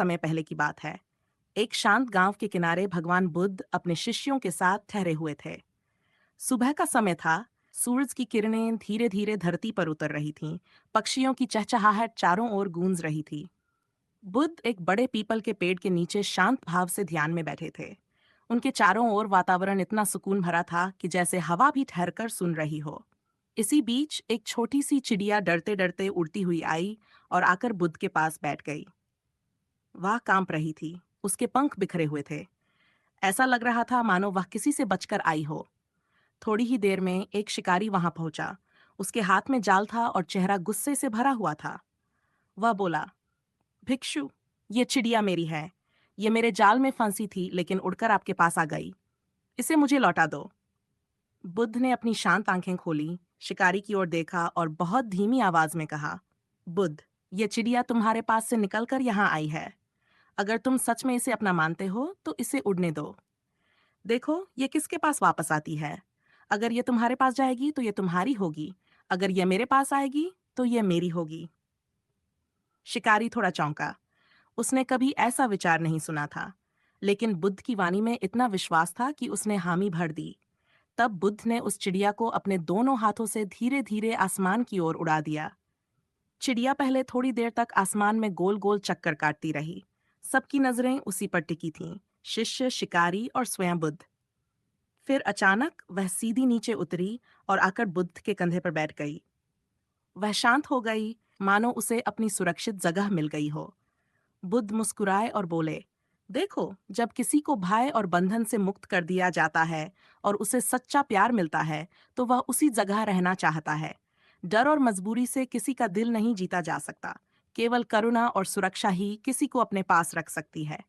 समय पहले की बात है। एक शांत गांव के किनारे भगवान बुद्ध अपने शिष्यों के साथ ठहरे हुए थे। सुबह का समय था। सूरज की किरणें धीरे धीरे धरती पर उतर रही थीं। पक्षियों की चहचहाहट चारों ओर गूंज रही थी। बुद्ध एक बड़े पीपल के पेड़ के नीचे शांत भाव से ध्यान में बैठे थे। उनके चारों ओर वातावरण इतना सुकून भरा था कि जैसे हवा भी ठहरकर सुन रही हो। इसी बीच एक छोटी सी चिड़िया डरते डरते उड़ती हुई आई और आकर बुद्ध के पास बैठ गई। वह कांप रही थी। उसके पंख बिखरे हुए थे। ऐसा लग रहा था मानो वह किसी से बचकर आई हो। थोड़ी ही देर में एक शिकारी वहां पहुंचा। उसके हाथ में जाल था और चेहरा गुस्से से भरा हुआ था। वह बोला, भिक्षु, ये चिड़िया मेरी है। ये मेरे जाल में फंसी थी लेकिन उड़कर आपके पास आ गई। इसे मुझे लौटा दो। बुद्ध ने अपनी शांत आंखें खोली, शिकारी की ओर देखा और बहुत धीमी आवाज में कहा, बुद्ध, ये चिड़िया तुम्हारे पास से निकलकर यहाँ आई है। अगर तुम सच में इसे अपना मानते हो तो इसे उड़ने दो। देखो ये किसके पास वापस आती है। अगर ये तुम्हारे पास जाएगी तो ये तुम्हारी होगी। अगर ये मेरे पास आएगी तो ये मेरी होगी। शिकारी थोड़ा चौंका। उसने कभी ऐसा विचार नहीं सुना था। लेकिन बुद्ध की वाणी में इतना विश्वास था कि उसने हामी भर दी। तब बुद्ध ने उस चिड़िया को अपने दोनों हाथों से धीरे धीरे आसमान की ओर उड़ा दिया। चिड़िया पहले थोड़ी देर तक आसमान में गोल गोल चक्कर काटती रही। सबकी नजरें उसी पर टिकी थीं, शिष्य, शिकारी और स्वयं बुद्ध। फिर अचानक वह सीधी नीचे उतरी और आकर बुद्ध के कंधे पर बैठ गई। वह शांत हो गई, मानो उसे अपनी सुरक्षित जगह मिल गई हो। बुद्ध मुस्कुराए और बोले, देखो, जब किसी को भय और बंधन से मुक्त कर दिया जाता है और उसे सच्चा प्यार मिलता है तो वह उसी जगह रहना चाहता है। डर और मजबूरी से किसी का दिल नहीं जीता जा सकता। केवल करुणा और सुरक्षा ही किसी को अपने पास रख सकती है।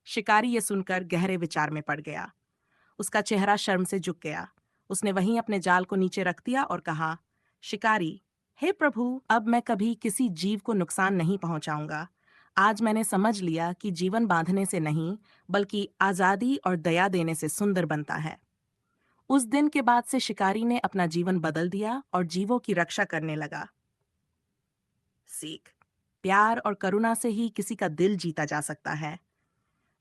शिकारी ये सुनकर गहरे विचार में पड़ गया। उसका चेहरा शर्म से झुक गया। उसने वहीं अपने जाल को नीचे रख दिया और कहा, शिकारी, हे प्रभु, अब मैं कभी किसी जीव को नुकसान नहीं पहुंचाऊंगा। आज मैंने समझ लिया कि जीवन बांधने से नहीं, बल्कि आजादी और दया देने से सुंदर बनता है। उस दिन के बाद से शिकारी ने अपना जीवन बदल दिया और जीवों की रक्षा करने लगा। सीख, प्यार और करुणा से ही किसी का दिल जीता जा सकता है।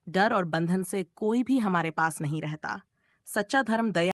डर और बंधन से कोई भी हमारे पास नहीं रहता। सच्चा धर्म दया